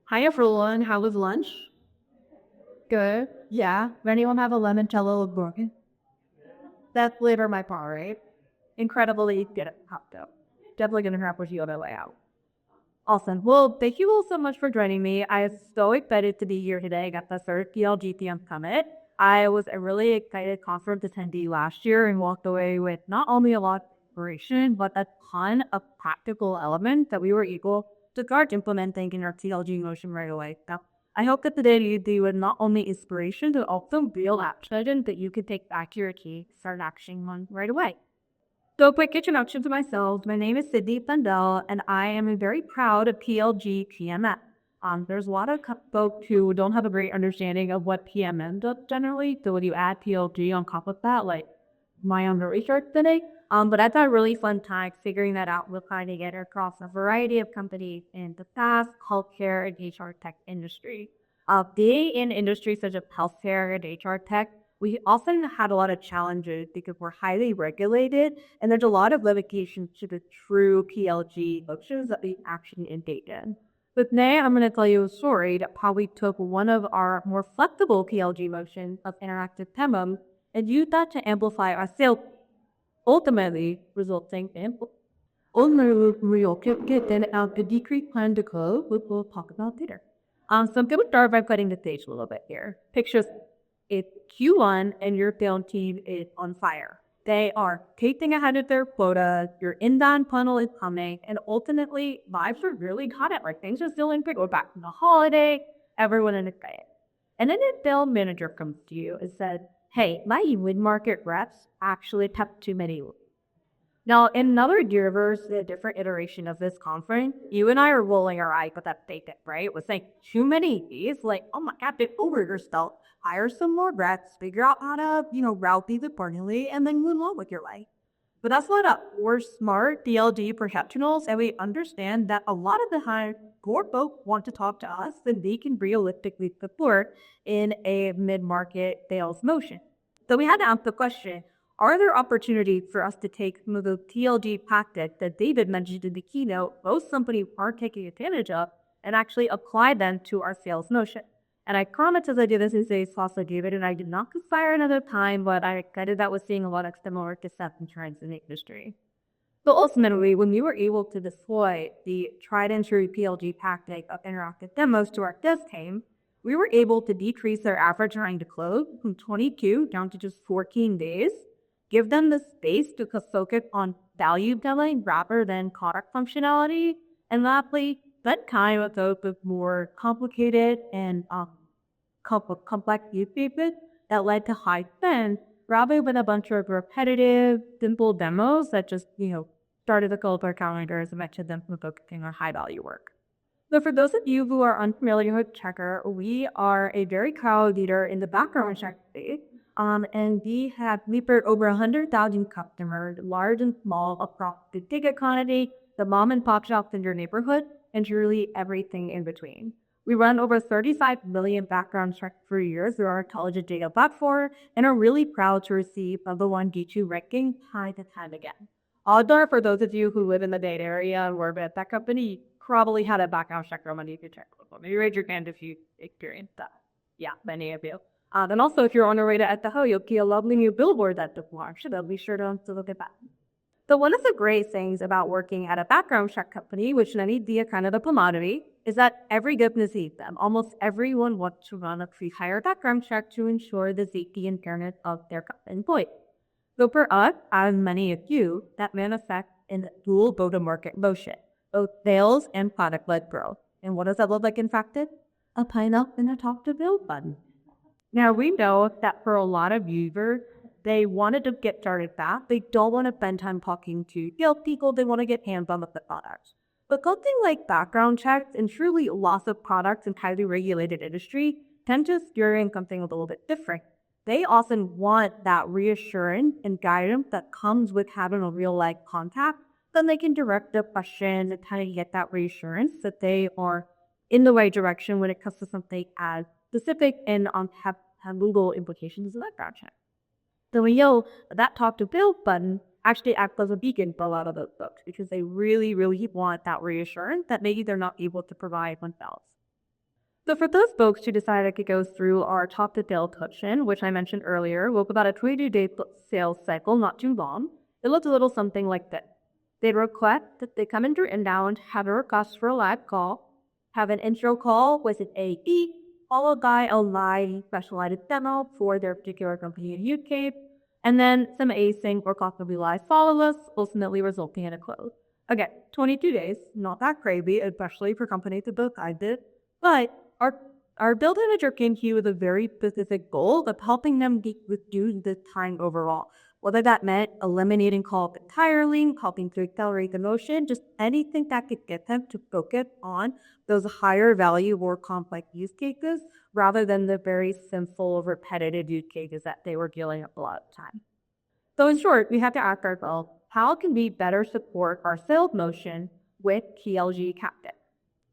Hi everyone, how was lunch? Good. Yeah. Anyone have a limoncello with broken? That's flavor my part, right? Incredibly good at cocktail. Definitely gonna have with you on the way out. Awesome. Well, thank you all so much for joining me. I am so excited to be here today at the third PLGTM Summit. I was a really excited conference attendee last year and walked away with not only a lot of inspiration, but a ton of practical elements that we were able to start implementing in our TLG motion right away. Now, I hope that today you do with not only inspiration, but also real action that you can take back to your key, start actioning on right away. So, quick introduction to myself. My name is Sundell, and I am a very proud PLGTM. There's a lot of folks who don't have a great understanding of what PMM does generally. So, when you add PLG on top of that, like my own research today, but I thought a really fun time figuring that out. We're trying to get across a variety of companies in the SaaS, healthcare, and HR tech industry. Being in industries such as healthcare and HR tech, we often had a lot of challenges because we're highly regulated and there's a lot of limitations to the true PLG functions that we actually engage in. But today I'm going to tell you a story that how we took one of our more flexible PLG motions of interactive demo and used that to amplify our sales, ultimately resulting in real get then out the decreased plan to close, which we'll talk about later. So I'm going to start by putting the stage a little bit here. Pictures it's Q1 and your film team is on fire. They are pacing ahead of their quota, your inbound funnel is humming, and ultimately, vibes are really hot at like things are still in good. We're back from the holiday, everyone is excited. And then a sales manager comes to you and said, hey, my mid-market reps actually kept too many. Now, in another universe, a different iteration of this conference, you and I are rolling our eyes with that statement, right? With saying too many fees, like, oh my God, get over yourself, hire some more reps, figure out how to, route these accordingly, and then move on with your life. But that's not up. We're smart DLD professionals, and we understand that a lot of the time, more folks want to talk to us than they can realistically support in a mid-market sales motion. So we had to ask the question, are there opportunities for us to take some of the TLG tactics that David mentioned in the keynote, most companies are taking advantage of, and actually apply them to our sales motion? And I promise as I do this in today's class with David, and I did not conspire another time, but I excited that was seeing a lot of similar deception trends in the industry. So ultimately, when we were able to deploy the tried and true PLG tactic of interactive demos to our dev team, we were able to decrease their average time to close from 22 down to just 14 days, give them the space to focus on value selling rather than product functionality, and lastly, that kind of those with more complicated and complex use cases that led to high spend rather than a bunch of repetitive, simple demos that just, started the developer calendar as I mentioned them from focusing on high value work. So for those of you who are unfamiliar with Checker, we are a very proud leader in the background check space. And we have referred over 100,000 customers, large and small, across the gig economy, the mom and pop shops in your neighborhood, and truly everything in between. We run over 35 million background checks per year through our intelligent data platform and are really proud to receive number one G2 ranking time and time again. Odds are for those of you who live in the Dade area and work at that company, you probably had a background check on you could check before. Maybe raise your hand if you experienced that. Yeah, many of you. And also, if you're on your way to Idaho, you'll see a lovely new billboard that the launch, so be sure to look at that. So one of the great things about working at a background check company, which many be a kind of a commodity, is that every business needs them. Almost everyone wants to run a pre-hire background check to ensure the safety and fairness of their employees. So for us, as many of you, that manifests in a dual go-to-market motion, both sales and product-led growth. And what does that look like in practice? A pineapple and a talk to build button. Now, we know that for a lot of users, they wanted to get started fast. They don't want to spend time talking to sales people. They want to get hands-on with the products. But something like background checks and truly lots of products in highly regulated industry tend to steer in something a little bit different. They often want that reassurance and guidance that comes with having a real-life contact. Then they can direct the question and kind of get that reassurance that they are in the right direction when it comes to something as specific and have legal implications of background check. So we know that talk to build button actually acts as a beacon for a lot of those folks because they really, really want that reassurance that maybe they're not able to provide themselves. So for those folks who decided to go through our top to tail cushion, which I mentioned earlier, with about a 22-day sales cycle, not too long, it looked a little something like this. They'd request that they come into inbound, have a request for a live call, have an intro call with an AE, followed by a live specialized demo for their particular company and use case, and then some async or possibly live follow-ups, ultimately resulting in a close. Again, 22 days, not that crazy, especially for companies that both sides did, but our build manager came here with a very specific goal of helping them reduce the time overall. Whether that meant eliminating call-up entirely, helping to accelerate the motion, just anything that could get them to focus on those higher value, more complex use cases rather than the very simple, repetitive use cases that they were dealing with a lot of the time. So in short, we have to ask ourselves, how can we better support our sales motion with PLG Captain?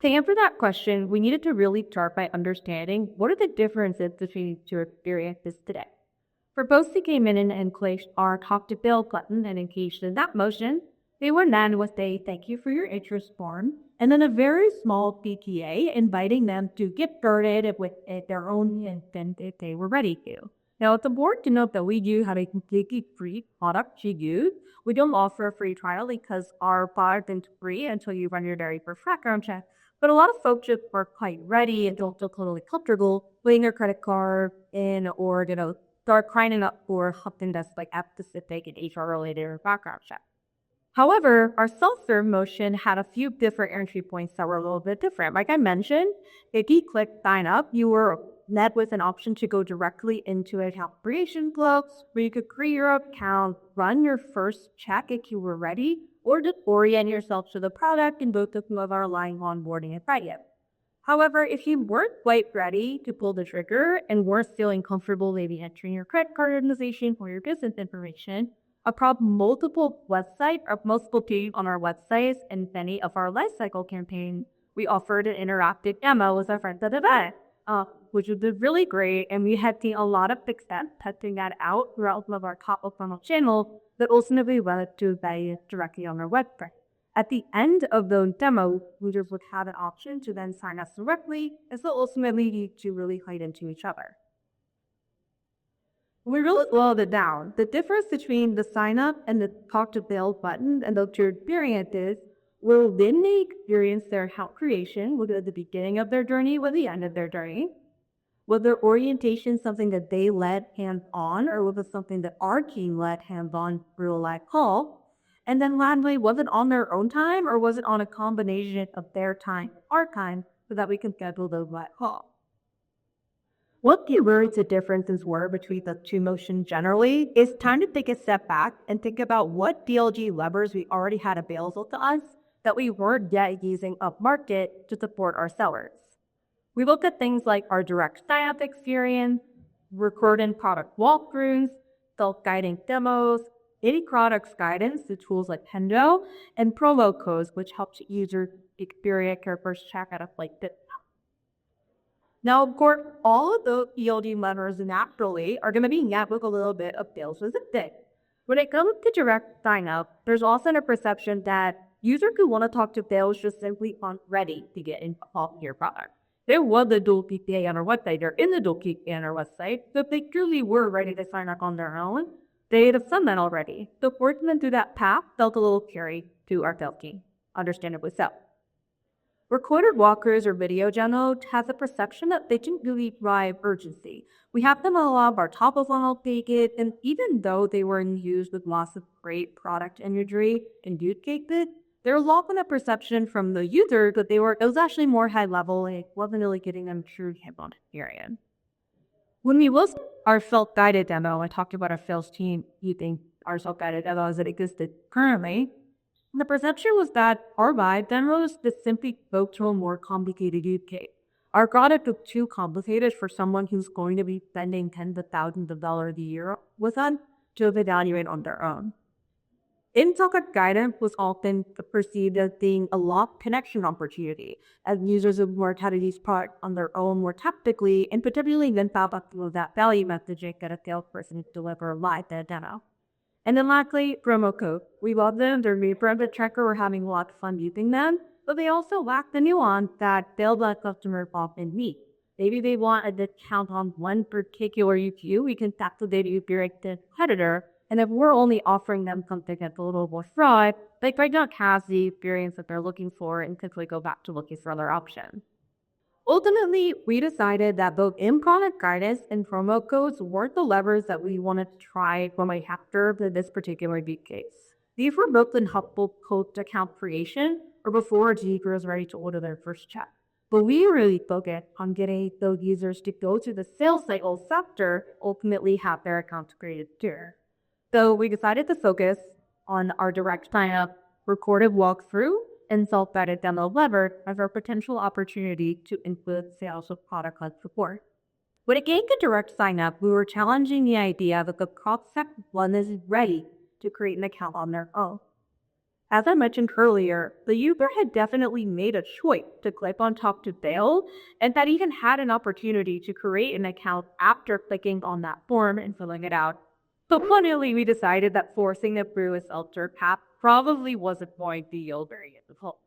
To answer that question, we needed to really start by understanding what are the differences between two experiences today. For folks who came in and clicked our talk to Bill button and engaged in that motion, they were then with a thank you for your interest form and then a very small PTA inviting them to get started with their own instant if they were ready to. Now, it's important to note that we do have a completely free product to use. We don't offer a free trial because our product is free until you run your very first background check. But a lot of folks just are quite ready and don't feel totally comfortable putting their credit card in or, start crying up for something that's like app specific and HR related or background check. However, our self-serve motion had a few different entry points that were a little bit different. Like I mentioned, if you click sign up, you were met with an option to go directly into an account creation flow where you could create your account, run your first check if you were ready, or just orient yourself to the product in both of our line onboarding and readiness. However, if you weren't quite ready to pull the trigger and weren't feeling comfortable maybe entering your credit card organization or your business information, across multiple websites or multiple pages on our websites and many of our lifecycle campaigns, we offered an interactive demo with our friends at the event, which was really great. And we had seen a lot of success testing that out throughout some of our top of funnel channels that ultimately led to value directly on our website. At the end of those demos, users would have an option to then sign us directly, and so ultimately you two really hide into each other. When we really boiled it down, the difference between the sign up and the talk to Bill button and those two experiences will then they experience their account creation, whether at the beginning of their journey or the end of their journey. Was their orientation something that they led hands-on, or was it something that our team led hands-on through a live call? And then lastly, was it on their own time, or was it on a combination of their time and our time so that we can schedule those live calls? What the words the differences were between the two motions generally is time to take a step back and think about what DLG levers we already had available to us that we weren't yet using up market to support our sellers. We looked at things like our direct sign-up experience, recorded product walkthroughs, self-guiding demos, any products guidance through tools like Pendo, and promo codes, which help users experience their first checkout of like this. Now, of course, all of those ELD levers naturally are going to be met with a little bit of sales resistance. When it comes to direct sign-up, there's often a perception that users who want to talk to sales just simply aren't ready to get involved in your product. There was a dual PPA on our website. They're in the dual PPA on our website. So if they truly were ready to sign up on their own, they'd have done that already. So forcing them through that path felt a little scary to our sales team, understandably so. Recorded walkers or video demos has a perception that they didn't really drive urgency. We have them on a lot of our top of funnel pages, and even though they were used with lots of great product imagery and use cases, there was often a perception from the user that it was actually more high level and it wasn't really getting them true hands-on experience. When we looked at our self-guided demo, I talked about our sales team using our self-guided demo as it existed currently. The perception was that our vibe demos just simply spoke to a more complicated use case. Our product was too complicated for someone who's going to be spending tens of thousands of dollars a year with us to evaluate on their own. In-socket guidance was often perceived as being a lost connection opportunity, as users would work how to use product on their own more tactically, and particularly then found out some of that value messaging that a salesperson could deliver live in a demo. And then lastly, promo code. We love them. They're great for the tracker. We're having a lot of fun using them. But they also lack the nuance that they'll let customers often need. Maybe they want a discount on one particular UQ, we can tackle the direct competitor. And if we're only offering them something that's a little more fraud, they might not have the experience that they're looking for and quickly go back to looking for other options. Ultimately, we decided that both in-product guidance and promo codes weren't the levers that we wanted to try when we after this particular use case. These were built in helpful post account creation or before a user is ready to order their first check. But we really focused on getting those users to go to the sales cycle after ultimately have their accounts created too. So we decided to focus on our direct sign-up, recorded walkthrough, and self-guided demo lever as our potential opportunity to influence sales of product-led support. When it came to direct sign-up, we were challenging the idea that the prospect wasn't ready to create an account on their own. As I mentioned earlier, the user had definitely made a choice to click on Talk to Sales, and that even had an opportunity to create an account after clicking on that form and filling it out. So finally, we decided that forcing it through a self-serve path probably wasn't going to yield very good results.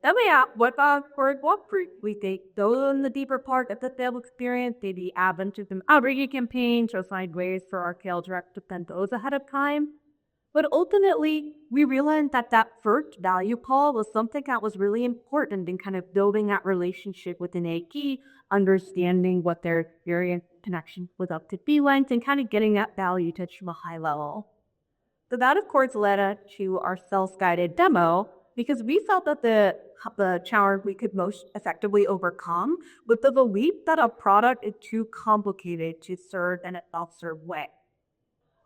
Then we have what for walkthrough. We take those in the deeper part of the sales experience, maybe add them to some outreach campaigns or find ways for our sales rep to send those ahead of time. But ultimately, we realized that that first value call was something that was really important in kind of building that relationship with an AE, understanding what their experience connection with up to be like, and kind of getting that value touch from a high level. So that, of course, led us to our self-guided demo because we felt that the challenge we could most effectively overcome was the belief that a product is too complicated to serve in a self-serve way.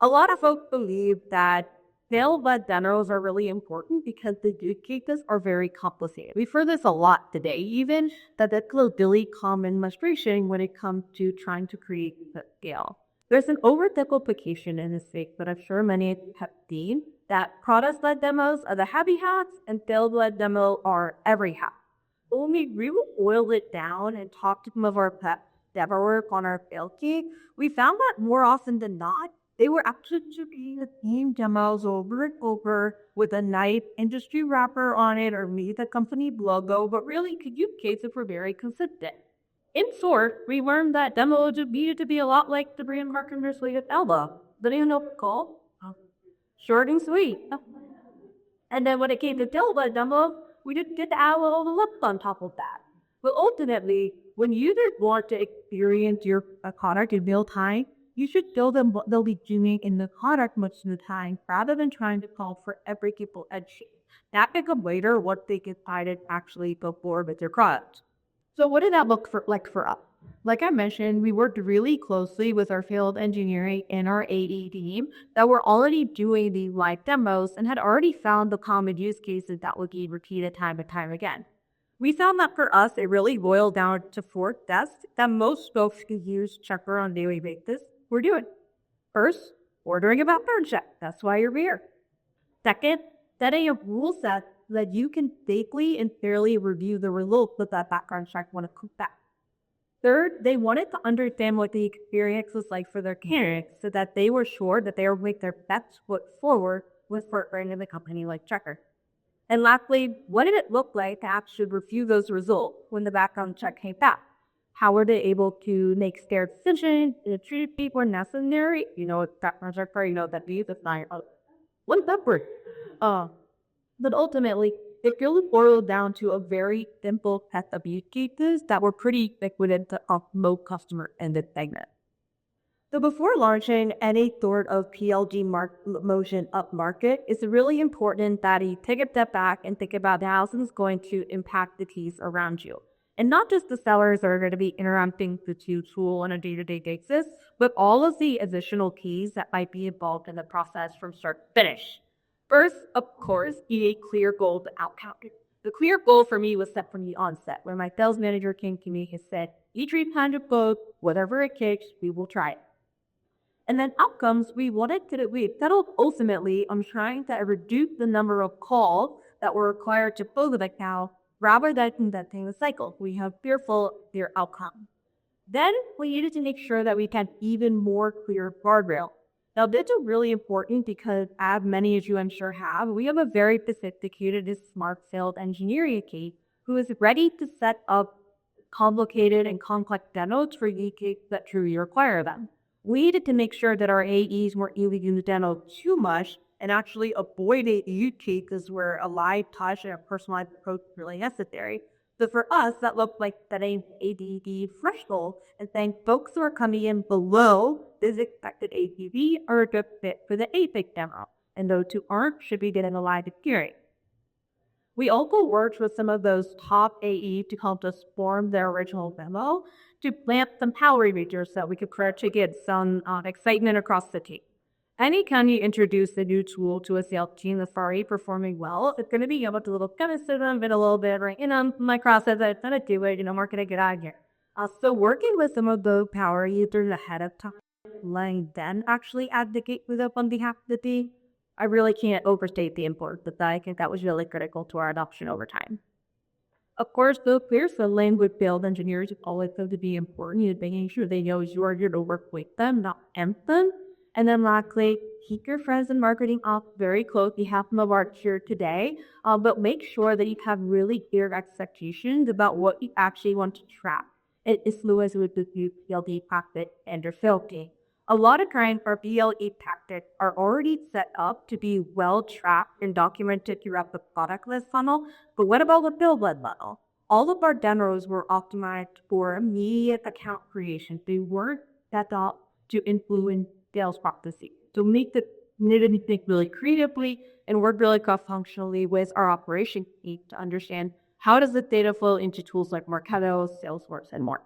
A lot of folks believe that sales-led demos are really important because the use cases are very complicated. We've heard this a lot today, even that that's a really common frustration when it comes to trying to create the scale. There's an oversimplification in this space, but I'm sure many have seen that product-led demos are the heavy hats and sales-led demo are every hat. But when we really boiled it down and talked to some of our dev work on our sales team, we found that more often than not, they were actually doing the same demos over and over with a nice industry wrapper on it or maybe the company logo, but really use cases were very consistent. In short, we learned that demos needed to be a lot like the brand marketer's latest Elba. Did you know call? Short and sweet. And then when it came to Delta demo, we didn't get to add a little lift on top of that. But ultimately, when users want to experience your product in real time, you should show them what they'll be doing in the product much of the time rather than trying to call for every single edge. That becomes later what they decided actually go forward with their product. So what did that look like for us? Like I mentioned, we worked really closely with our field engineering and our AE team that were already doing the live demos and had already found the common use cases that would be repeated time and time again. We found that for us, it really boiled down to four tests that most folks who use Checker on a daily basis were doing. First, ordering a background check. That's why you're here. Second, setting a rule set so that you can safely and fairly review the results of that background check when it comes back. Third, they wanted to understand what the experience was like for their candidates so that they were sure that they would make their best foot forward with partnering with a company like Checker. And lastly, what did it look like to actually review those results when the background check came back? How were they able to make scared decisions, treat people necessary? Background check, that these is not what's that word? But ultimately, it really boiled down to a very simple set of use cases that were pretty ubiquitous to most customer in this segment. So before launching any sort of PLG motion up market, it's really important that you take a step back and think about how this is going to impact the teams around you. And not just the sellers that are going to be interacting with the tool on a day-to-day basis, but all of the additional keys that might be involved in the process from start to finish. First, of course, a clear goal to outcome. The clear goal for me was set from the onset. When my sales manager came to me, he said, each kind of code, whatever it takes, we will try it. And then outcomes, we settled ultimately on trying to reduce the number of calls that were required to close the account rather than conducting the cycle. We have clear outcome. Then we needed to make sure that we had even more clear guardrail. Now, this is really important because, as many as you I'm sure have, we have a very sophisticated and smart sales engineering team who is ready to set up complicated and complex demos for use cases that truly require them. We needed to make sure that our AEs weren't using the demo too much and actually avoided use cases where a live touch and a personalized approach is really necessary. So for us, that looked like setting ADD threshold and saying folks who are coming in below this expected ATV are a good fit for the APIC demo, and those who aren't should be getting a live experience. We also worked with some of those top AE to help us form their original demo to plant some power features that we could try to get some excitement across the team. Anytime you introduce a new tool to a sales team that's already performing well, it's going to be able to little criticism it a little bit, right? My process, I'm going to do it, we're going to get out of here. So working with some of those power users ahead of time, letting them actually advocate with us on behalf of the team, I really can't overstate the importance of that. I think that was really critical to our adoption over time. Of course, the clear selling with field engineers is always going to be important. You're making sure they know you are here to work with them, not tempt them. And then lastly, keep your friends in marketing up very close. We have some of our here today, but make sure that you have really clear expectations about what you actually want to track. It is fluid with the PLD practice and your sales team. A lot of times, our BLE tactics are already set up to be well tracked and documented throughout the product list funnel. But what about the build led funnel? All of our demos were optimized for immediate account creation. They weren't set up to influence sales processes. So make the needed to think really creatively and work really cross-functionally with our operations team to understand how does the data flow into tools like Marketo, Salesforce, and more.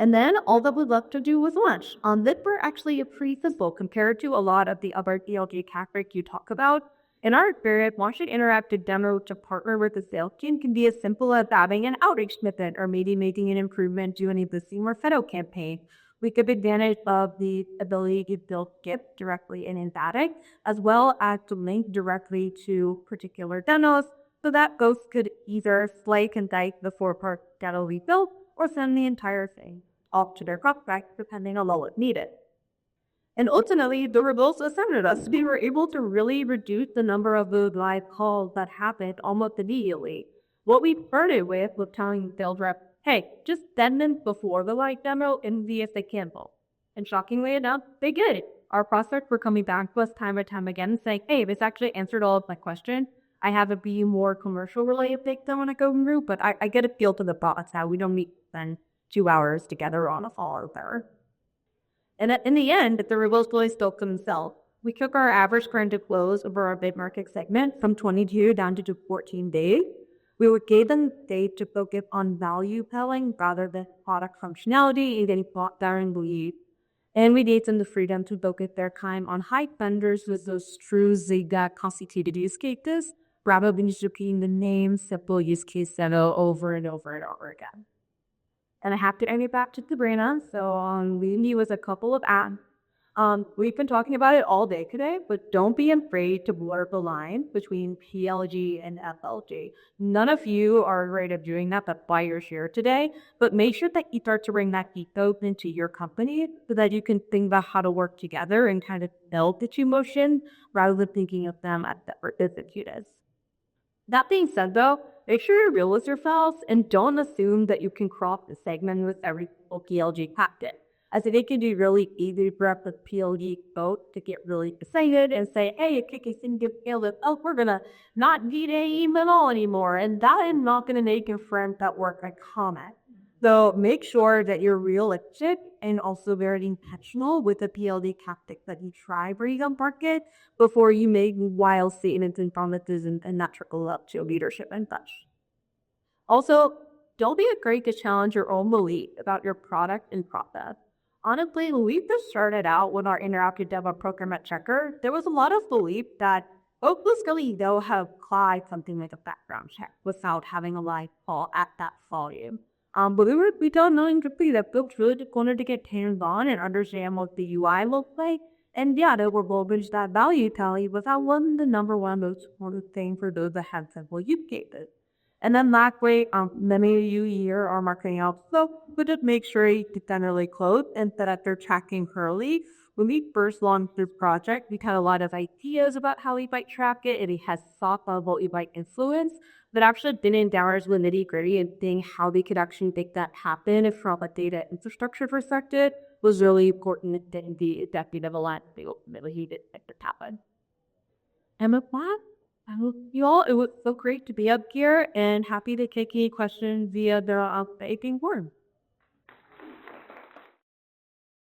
And then all that we left to do was launch. This were actually pretty simple compared to a lot of the other PLG tactics you talk about. In our experience, launching interactive demo to partner with the sales team can be as simple as adding an outreach snippet or maybe making an improvement to an existing Marketo campaign. We could advantage of the ability to build GIFs directly in Emphatic, as well as to link directly to particular demos, so that ghosts could either slice and dice the four-part demo we built or send the entire thing off to their prospect, depending on what was needed. And ultimately, the results ascended us. We were able to really reduce the number of those live calls that happened almost immediately. What we started with was telling sales reps, hey, just 10 minutes before the live demo and see if they cancel. And shockingly enough, they did. Our prospects were coming back to us time and time again saying, hey, this actually answered all of my questions. I have a be more commercial related thing I want to go through, but I get a feel to the bots now. We don't need to spend 2 hours together on a follow there. And in the end, the results really spoke for themselves. We took our average current to close over our mid-market segment from 22 down to 14 days. We gave them days to focus on value selling rather than product functionality and getting bought there and lead. And we gave them the freedom to focus their time on high vendors with those true Zigzag constituted use cases, rather than just repeating the name simple use case demo over and over and over again. And I have to end it back to Sabrina, so leaving you with a couple of ads. We've been talking about it all day today, but don't be afraid to blur the line between PLG and FLG. None of you are afraid of doing that. That's why you're here today. But make sure that you start to bring that ethos into your company so that you can think about how to work together and kind of build the two motions rather than thinking of them as separate business units. That being said, though, make sure you're real with yourselves and don't assume that you can crop the segment with every single PLG tactic. As it can be really easy for the PLG boat to get really excited and say, hey, a kick is in good scale this out, we're gonna not need AIM at all anymore. And that is not gonna make your friends that work a comment. So make sure that you're realistic and also very intentional with the PLD tactics that you try bringing on market before you make wild statements and promises and that trickle up to leadership and such. Also, don't be afraid to challenge your own belief about your product and process. Honestly, when we first started out with our interactive demo program at Checker, there was a lot of belief that folks was going to know how to apply something like a background check without having a live call at that volume. But we don't know quickly that folks really just wanted to get hands-on and understand what the UI looks like. And yeah, they were leverage that value tally, but that wasn't the number one most important thing for those that had simple use cases. And then lastly, many of you here are marketing out, so just make sure you get that really close and set up their tracking early when we first launched this project, we had a lot of ideas about how we might track it, and we had thoughts on what we might influence, but actually getting down to the nitty gritty and seeing how we could actually make that happen from a data infrastructure perspective was really important in the executive alignment we ultimately needed to make it happen. And with that, I hope you all, it was so great to be up here and happy to take any questions via the vaping form.